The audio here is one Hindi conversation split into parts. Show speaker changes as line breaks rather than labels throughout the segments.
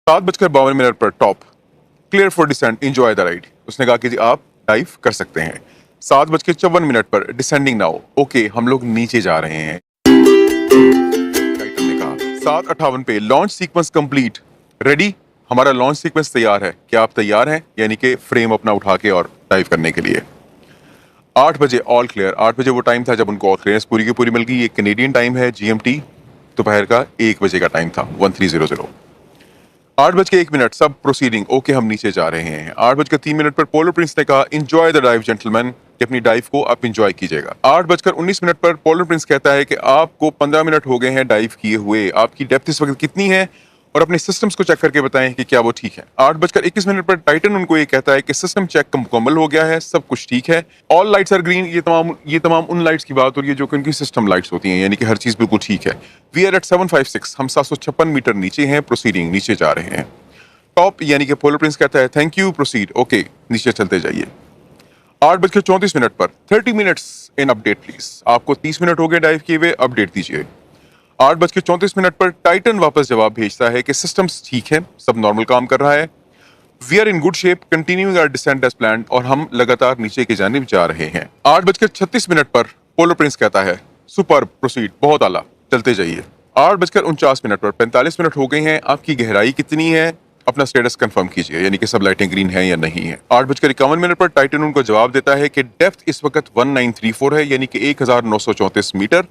7:52 पर top clear for descent enjoy the ride. उसने कहा कि जी आप डाइव कर सकते हैं। 7:54 पर डिसेंडिंग नाउ ओके हम लोग नीचे जा रहे हैं। टाइटन ने कहा 7:58 पे लॉन्च सीक्वेंस कंप्लीट रेडी, हमारा लॉन्च सीक्वेंस तैयार है, क्या आप तैयार हैं? यानी कि फ्रेम अपना उठा के और डाइव करने के लिए। 8 बजे ऑल क्लियर। 8 बजे वो टाइम था जब उनको ऑल क्लियरेंस पूरी की पूरी मिल गई। ये कैनेडियन टाइम है, GMT दोपहर का 1 बजे का टाइम था 1300। 8:01 सब प्रोसीडिंग ओके हम नीचे जा रहे हैं। 8:03 पर पोलर प्रिंस ने कहा एंजॉय द डाइव जेंटलमैन, कि अपनी डाइव को आप एंजॉय कीजिएगा। 8:19 पर पोलर प्रिंस कहता है कि आपको 15 मिनट हो गए हैं डाइव किए हुए, आपकी डेप्थ इस वक्त कितनी है और अपने सिस्टम्स को चेक करके बताएं कि क्या वो ठीक है। 8:21 पर टाइटन उनको ये कहता है कि सिस्टम चेक मुकम्मल हो गया है, सब कुछ ठीक है, ऑल लाइट्स आर ग्रीन। ये तमाम उन लाइट्स की बात हो रही है जो कि उनकी सिस्टम लाइट्स होती हैं, यानी कि हर चीज बिल्कुल ठीक है। वी आर एट 756, हम 756 मीटर नीचे हैं, प्रोसीडिंग नीचे जा रहे हैं। टॉप यानी कि पोलर प्रिंस कहता है थैंक यू प्रोसीड ओके नीचे चलते जाइए। 8:34 पर 30 मिनट्स इन अपडेट प्लीज, आपको 30 मिनट हो गए डाइव किए हुए, अपडेट दीजिए। 8:34 पर टाइटन वापस जवाब भेजता है कि सिस्टम्स ठीक है, सब नॉर्मल काम कर रहा है, we are in good shape continuing our descent as planned, और हम लगातार नीचे की जानिब जा रहे हैं। 8:36 पर पोलर प्रिंस कहता है सुपर प्रोसीड, बहुत आला, चलते जाइए। 8:49 पर 45 मिनट हो गए हैं, आपकी गहराई कितनी है, अपना स्टेटस कंफर्म कीजिए, यानी कि सब लाइटें ग्रीन हैं या नहीं है। 8:51 पर टाइटन उनको जवाब देता है कि डेप्थ इस वक्त 1934 है, यानी कि 1934 मीटर,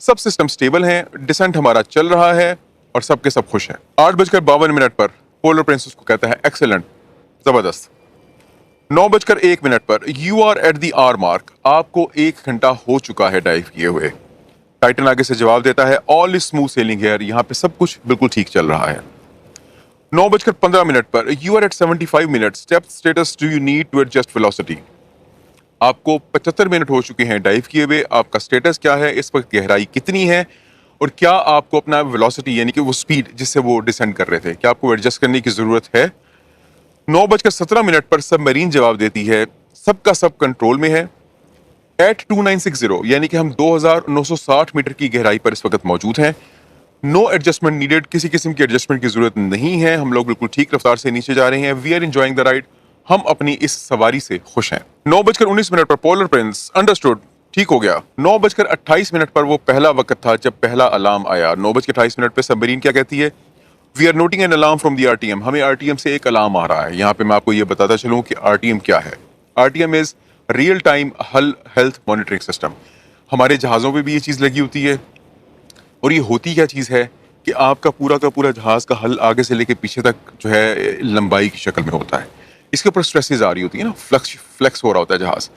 सब सिस्टम स्टेबल हैं, डिसेंट हमारा चल रहा है और सबके सब खुश हैं। 8:52 पर पोलर प्रिंस उसको कहता है एक्सेलेंट, जबरदस्त। 9:01 पर you are at the hour mark, आपको 1 घंटा हो चुका है डाइव किए हुए। टाइटन आगे से जवाब देता है all is smooth selling here, यहाँ पे सब कुछ बिल्कुल ठीक चल रहा है। 9:15 पर you are at 75 minute, step status do you need to adjust velocity, आपको 75 मिनट हो चुके हैं डाइव किए हुए, आपका स्टेटस क्या है, इस वक्त गहराई कितनी है और क्या आपको अपना वेलोसिटी यानी कि वो स्पीड जिससे वो डिसेंड कर रहे थे, क्या आपको एडजस्ट करने की जरूरत है। 9:17 पर सबमरीन जवाब देती है सबका सब कंट्रोल में है, एट 2960 यानी कि हम 2960 मीटर की गहराई पर इस वक्त मौजूद हैं। नो एडजस्टमेंट नीडेड, किसी किस्म की एडजस्टमेंट की जरूरत नहीं है, हम लोग बिल्कुल ठीक रफ्तार से नीचे जा रहे हैं। We are enjoying the ride, हम अपनी इस सवारी से खुश हैं। 9:19 पर पोलर प्रिंस अंडरस्टूड, ठीक हो गया। 9:28 पर वो पहला वक्त था जब पहला अलार्म आया। 9:28 पे सबमरीन क्या कहती है, we are noting an alarm from the RTM, हमें RTM से एक अलार्म आ रहा है। यहाँ पे मैं आपको ये बताता चलूँ कि RTM क्या है। RTM इज रियल टाइम हल हेल्थ मॉनिटरिंग सिस्टम। हमारे जहाज़ों पे भी ये चीज़ लगी होती है और ये होती क्या चीज़ है कि आपका पूरा का पूरा जहाज़ का हल आगे से लेके पीछे तक जो है लंबाई की शक्ल में होता है, इसके ऊपर स्ट्रेसेस आ रही होती है ना, फ्लेक्स हो रहा होता है जहाज़।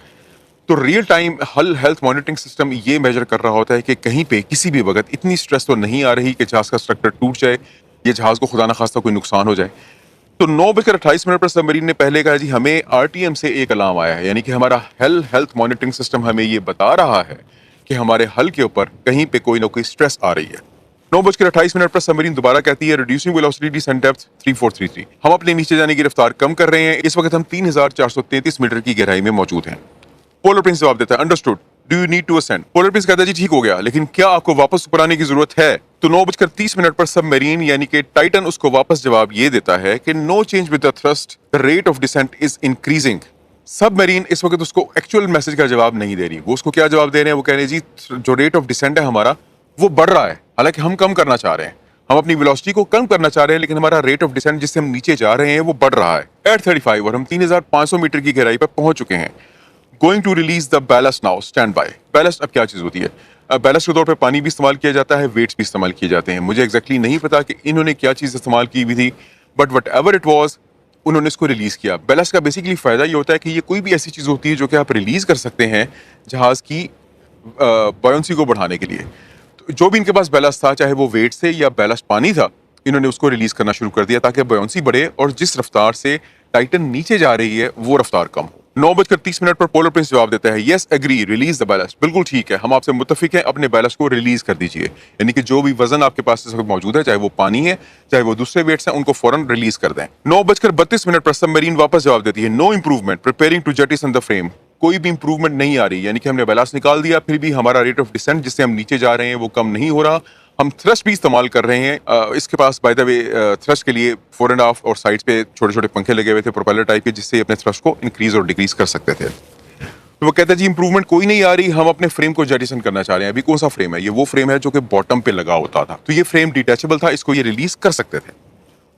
तो रियल टाइम हल हेल्थ मॉनिटरिंग सिस्टम ये मेजर कर रहा होता है कि कहीं पे किसी भी वक्त इतनी स्ट्रेस तो नहीं आ रही कि जहाज़ का स्ट्रक्चर टूट जाए, ये जहाज़ को खुदा ना खास्ता कोई नुकसान हो जाए। तो 9:28 पर सबमरीन ने पहले कहा जी हमें RTM से एक अलार्म आया है, यानी कि हमारा हेल्थ मॉनिटरिंग सिस्टम हमें ये बता रहा है कि हमारे हल के ऊपर कहीं पे कोई ना कोई स्ट्रेस आ रही है। 9:28 पर सबमरीन दोबारा कहती है रिड्यूसिंग वेलोसिटी डिसेंट डेप्थ 3433, हम अपने नीचे जाने की रफ्तार कम कर रहे हैं, इस वक्त हम 3433 मीटर की गहराई में मौजूद हैं। पोलर प्रिंस जवाब देता है understood, do you need to ascend, Polar Prince कहता है जी ठीक हो गया, लेकिन क्या आपको वापस ऊपर आने की जरूरत है। तो 9:30 पर सबमरीन यानी कि टाइटन उसको वापस जवाब ये देता है कि no change with the thrust, the rate of descent is increasing. Submarine इस वक्त उसको एक्चुअल मैसेज का जवाब नहीं दे रही, वो उसको क्या जवाब दे रहे हैं, वो कह रहे हैं जी जो रेट ऑफ डिसेंट है हमारा वो बढ़ रहा है, हालांकि हम कम करना चाह रहे हैं, हम अपनी वेलोसिटी को कम करना चाह रहे हैं, लेकिन हमारा रेट ऑफ डिसेंट जिससे हम नीचे जा रहे हैं वो बढ़ रहा है। एट 35 और हम 3500 मीटर की गहराई पर पहुंच चुके हैं। Going to release the ballast now, stand by. Ballast अब क्या चीज होती है, बैलेस्ट के तौर पे पानी भी इस्तेमाल किया जाता है, वेट्स भी इस्तेमाल किए जाते हैं। मुझे एग्जैक्टली नहीं पता कि इन्होंने क्या चीज इस्तेमाल की हुई थी, but what ever it was उन्होंने इसको रिलीज किया। बैलेस्ट का बेसिकली फायदा ये होता है कि ये कोई भी ऐसी चीज होती है जो कि आप रिलीज कर सकते हैं जहाज की बॉयंसी को बढ़ाने के लिए। तो जो भी इनके पास बैलेस्ट था, चाहे वो वेट से या बैलेस्ट पानी था, इन्होंने उसको रिलीज करना शुरू कर दिया ताकि बॉयंसी बढ़े और जिस रफ्तार से टाइटन नीचे जा रही है वो रफ्तार कम हो। 9:30 पर पोलर प्रिंस जवाब देता है yes agree release the ballast, बिल्कुल ठीक है, हम आपसे मुत्तफिक हैं, अपने बैलेस्ट को रिलीज कर दीजिए। यानी कि जो भी वजन आपके पास इस वक्त मौजूद है, चाहे वो पानी है चाहे वो दूसरे वेट्स हैं, उनको फौरन रिलीज कर दें। 9:32 पर सबमरीन वापस जवाब देती है no improvement preparing to jettison the frame, कोई भी इंप्रूवमेंट नहीं आ रही, यानी कि हमने बैलेंस निकाल दिया फिर भी हमारा रेट ऑफ डिसेंट जिससे हम नीचे जा रहे हैं वो कम नहीं हो रहा, हम थ्रस्ट भी इस्तेमाल कर रहे हैं। इसके पास बाय द वे थ्रस्ट के लिए 4.5 और साइड्स पे छोटे छोटे पंखे लगे हुए थे प्रोपेलर टाइप के, जिससे अपने थ्रस्ट को इंक्रीज और डिक्रीज कर सकते थे। तो वो कहता है जी इंप्रूवमेंट कोई नहीं आ रही, हम अपने फ्रेम को जेटिसन करना चाह रहे हैं। अभी कौन सा फ्रेम है? ये वो फ्रेम है जो कि बॉटम पे लगा होता था, तो ये फ्रेम डिटैचेबल था, इसको ये रिलीज कर सकते थे।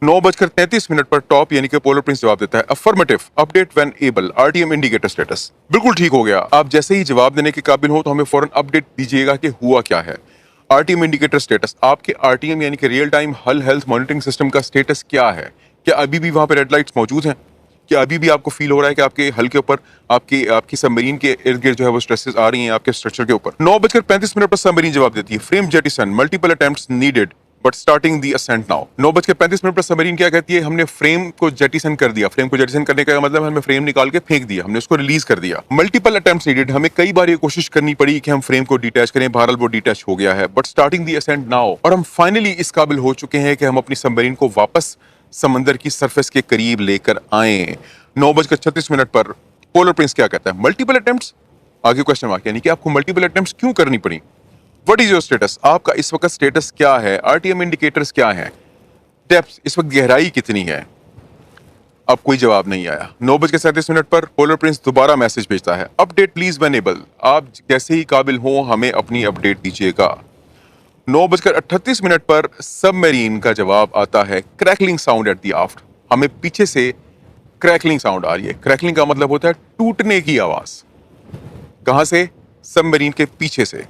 9:33 पर टॉप यानी कि पोलर प्रिंस जवाब देता है affirmative, update when able, RTM indicator status. बिल्कुल ठीक हो गया। आप जैसे ही जवाब देने के काबिल हो तो हमें फौरन अपडेट दीजिएगा कि हुआ क्या है। आरटीएम इंडिकेटर स्टेटस, आपके आरटीएम यानी कि रियल टाइम हल हेल्थ मॉनिटरिंग सिस्टम का स्टेटस क्या है? क्या अभी भी वहां पे रेड लाइट्स मौजूद हैं? क्या अभी भी आपको फील हो रहा है कि आपके हल के ऊपर, आपकी सबमरीन के इर्द गिर्द जो है वो स्ट्रेसेस आ रही हैं आपके स्ट्रक्चर के ऊपर? 9:35 पर सबमरीन जवाब देती है frame jettison, multiple attempts needed but starting the ascent now. 9:35 पर सबमरीन क्या कहती है? हमने फ्रेम को जेटिसन कर दिया। फ्रेम को जेटिसन करने का मतलब हमने फ्रेम निकाल के फेंक दिया, हमने उसको रिलीज कर दिया। मल्टीपल अटेम्प्ट्स नीडेड, हमें कई बार ये कोशिश करनी पड़ी कि हम फ्रेम को डिटैच करें, बहरहाल वो डिटैच हो गया है, but starting the ascent now, और हम फाइनली इस काबिल हो चुके हैं कि हम अपनी सबमरीन को वापस समंदर की सरफेस के करीब लेकर आए। 9:36 पर पोलर प्रिंस क्या कहता है? मल्टीपल अटेम्प्ट्स, आगे क्वेश्चन मार्क, यानी कि आपको मल्टीपल अटेम्प्ट्स क्यों करनी पड़ी? व्हाट इज योर स्टेटस, आपका इस वक्त स्टेटस क्या है? आरटीएम इंडिकेटर्स क्या है? डेप्थ, इस वक्त गहराई कितनी है? अब कोई जवाब नहीं आया। 9:37 पर पोलर प्रिंस दोबारा मैसेज भेजता है अपडेट प्लीज व्हेन एबल, आप जैसे ही काबिल हो हमें अपनी अपडेट दीजिएगा। 9:38 पर सबमरीन का जवाब आता है क्रैकलिंग साउंड एट द आफ्ट, हमें पीछे से क्रैकलिंग साउंड आ रही है। क्रैकलिंग का मतलब होता है टूटने की आवाज। कहां से? सबमरीन के पीछे से।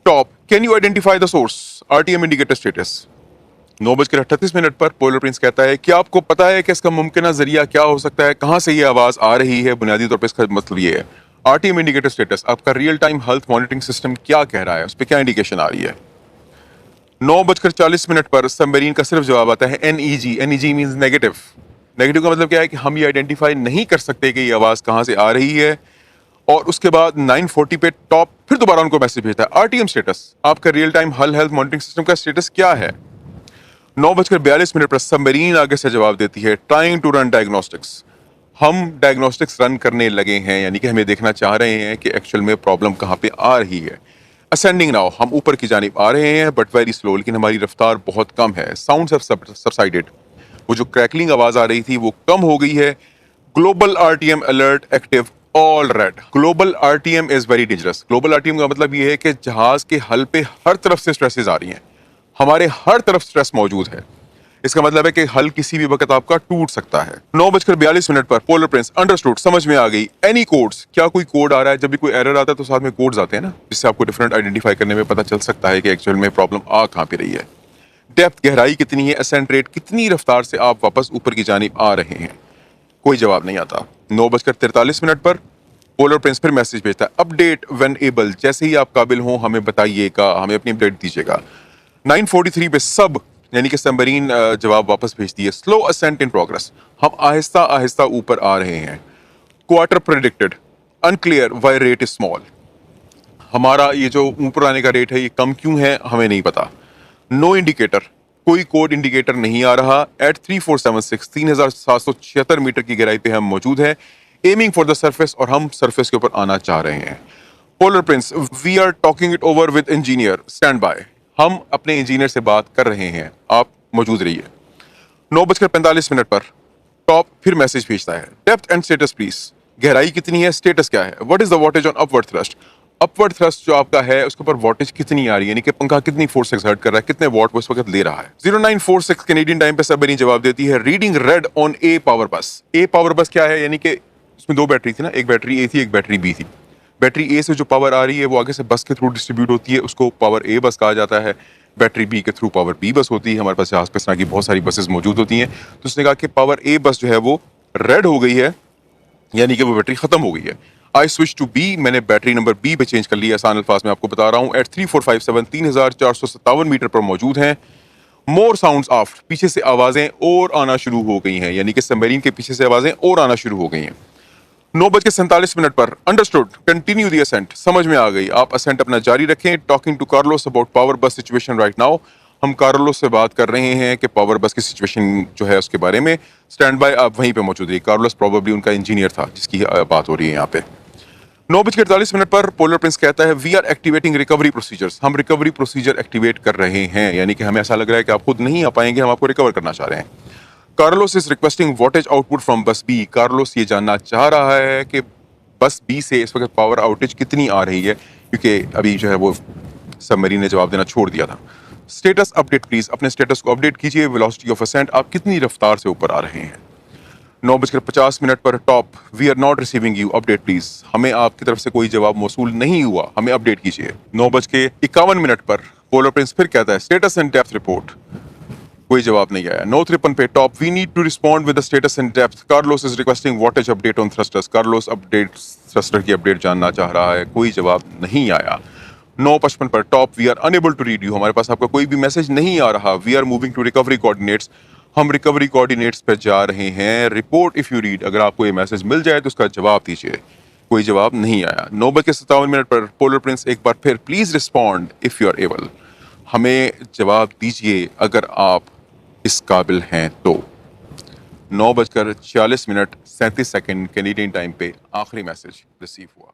Top, can you identify the source, RTM indicator status. 9:38 पर पोलर प्रिंस कहता है कि आपको पता है कि इसका मुमकिन जरिया क्या हो सकता है, कहां से ये आवाज आ रही है? बुनियादी तौर पर इसका मतलब ये है आरटीएम इंडिकेटर स्टेटस, आपका real time health monitoring system क्या कह रहा है, उस पर क्या इंडिकेशन आ रही है। 9:40 पर सबमरीन का सिर्फ जवाब आता है एनईजी। एनईजी मींस नेगेटिव। नेगेटिव का मतलब क्या है कि हम ये आइडेंटिफाई नहीं कर सकते कि ये आवाज कहां से आ रही है। और उसके बाद 9:40 पे टॉप फिर दोबारा उनको मैसेज भेजता है आरटीएम स्टेटस, आपका रियल टाइम हल हेल्थ मॉनिटरिंग सिस्टम का स्टेटस क्या है। 9:42 पर सबमरीन आगे से जवाब देती है ट्राइंग टू रन डायग्नोस्टिक्स, हम डायग्नोस्टिक्स रन करने लगे हैं, यानी कि हमें देखना चाह रहे हैं कि एक्चुअल में प्रॉब्लम कहां पे आ रही है। असेंडिंग नाउ, हम ऊपर की जानिब आ रहे हैं बट वेरी स्लो, लेकिन हमारी रफ्तार बहुत कम है। साउंड्स हैव सबसाइडेड, वो जो क्रैकलिंग आवाज आ रही थी वो कम हो गई है। Global RTM alert active all red. Global RTM is very dangerous. Global RTM का मतलब ये है कि जहाज के हल पे हर तरफ से स्ट्रेसेस आ रही हैं, हमारे हर तरफ स्ट्रेस मौजूद है। इसका मतलब है कि हल किसी भी वक्त आपका टूट सकता है। 9:42 पर पोलर प्रिंस अंडरस्टूड, समझ में आ गई। एनी कोड्स, क्या कोई कोड आ रहा है? जब भी कोई एरर आता है तो साथ में कोड्स आते हैं ना, जिससे आपको डिफरेंट आइडेंटिफाई करने में पता चल सकता है कि एक्चुअल में प्रॉब्लम आ कहां पे रही है। डेप्थ, गहराई कितनी है? असेंट रेट, कितनी रफ्तार से आप वापस ऊपर की जानिब आ रहे हैं? कोई जवाब नहीं आता। 9:43 पर पोलर प्रिंस फिर मैसेज भेजता है अपडेट व्हेन एबल, जैसे ही आप काबिल हो हमें बताइएगा, हमें अपनी अपडेट दीजिएगा। 9:43 पे सब यानी कि सबमरीन जवाब वापस भेजती है स्लो असेंट इन प्रोग्रेस, हम आहिस्ता आहिस्ता ऊपर आ रहे हैं। Quarter predicted unclear why rate is small, हमारा ये जो ऊपर आने का रेट है ये कम क्यों है हमें नहीं पता। नो इंडिकेटर, कोई कोड इंडिकेटर नहीं आ रहा। एट 3476 3776 मीटर की गहराई पे हम मौजूद हैं। एमिंग फॉर द सरफेस, और हम सरफेस के ऊपर आना चाह रहे हैं। Polar Prince, we are talking it over with engineer, stand by, हम अपने इंजीनियर से बात कर रहे हैं, आप मौजूद रहिए। 9:45 पर टॉप फिर मैसेज भेजता है डेप्थ एंड स्टेटस प्लीज, गहराई कितनी है, स्टेटस क्या है। What is the wattage on upward thrust, upward thrust जो आपका है उसके ऊपर वॉटेज कितनी आ रही है, यानी कि पंखा कितनी फोर्स से एक्सर्ट कर रहा है, कितने वॉट वो इस वक्त ले रहा है। 0946 कैनेडियन टाइम पे सबमरीन जवाब देती है reading red on A power बस। ए पावर बस क्या है? यानी कि उसमें दो बैटरी थी ना, एक बैटरी ए थी, एक बैटरी बी थी। बैटरी ए से जो पावर आ रही है वो आगे से बस के थ्रू डिस्ट्रीब्यूट होती है, उसको पावर ए बस कहा जाता है। बैटरी बी के थ्रू पावर बी बस होती है। हमारे पास जहाज पे इस तरह की बहुत सारी बसेस मौजूद होती हैं। तो उसने कहा कि पावर ए बस जो है वो रेड हो गई है, यानी कि वो बैटरी खत्म हो गई है। आई स्विच टू बी, मैंने बैटरी नंबर बी पे चेंज कर लिया। आसान अल्फाज में आपको बता रहा हूँ। एट 3457 3457 मीटर पर मौजूद हैं। मोर साउंड्स ऑफ, पीछे से आवाजें और आना शुरू हो गई हैं, यानी कि सबमरीन के पीछे से आवाजें और आना शुरू हो गई हैं। 9:47 पर अंडरस्टूड कंटिन्यू द असेंट, समझ में आ गई, आप असेंट अपना जारी रखें। Talking to Carlos about power bus situation right now, हम कार्लोस से बात कर रहे हैं कि पावर बस की सिचुएशन जो है उसके बारे में। स्टैंड बाय, आप वहीं पे मौजूद रहिए। कार्लोस प्रोबेबली उनका इंजीनियर था जिसकी बात हो रही है यहाँ पे। 9:48 पर पोलर प्रिंस कहता है we are activating recovery procedures, हम रिकवरी प्रोसीजर एक्टिवेट कर रहे हैं, यानी कि हमें ऐसा लग रहा है कि आप खुद नहीं आ पाएंगे, हम आपको रिकवर करना चाह रहे हैं। Carlos is requesting wattage output from बस बी, कार्लोस ये जानना चाह रहा है कि बस बी से इस वक्त पावर आउटेज कितनी आ रही है, क्योंकि अभी जो है वो सबमरीन ने जवाब देना छोड़ दिया था। स्टेटस अपडेट प्लीज, अपने स्टेटस को अपडेट कीजिए, वेलोसिटी ऑफ असेंट, आप कितनी रफ्तार से ऊपर आ रहे हैं। 9:50 पर top, we are not receiving you, update please, हमें आपकी तरफ से कोई जवाब मौसूल नहीं हुआ, हमें अपडेट कीजिए। 9:51 पर पोलर प्रिंस फिर कहता है स्टेटस एंड डेप्थ रिपोर्ट, कोई जवाब नहीं आया। 9:53 पे top, we need to respond with the status and depth, Carlos is requesting wattage update on thrusters, Carlos update thruster की अपडेट जानना चाह रहा है, कोई जवाब नहीं आया। 9:55 पर top, we are unable to read you, हमारे पास आपका कोई भी मैसेज नहीं आ रहा, we are moving to recovery coordinates, हम रिकवरी कोऑर्डिनेट्स पर जा रहे हैं, रिपोर्ट इफ यू रीड, अगर आपको ये मैसेज मिल जाए तो उसका जवाब दीजिए, कोई जवाब नहीं आया। 9:57 पर पोलर प्रिंस एक बार फिर please respond if you are able, हमें जवाब दीजिए अगर आप इस काबिल हैं तो। 9:46 कैनेडियन टाइम पे आखिरी मैसेज रिसीव हुआ।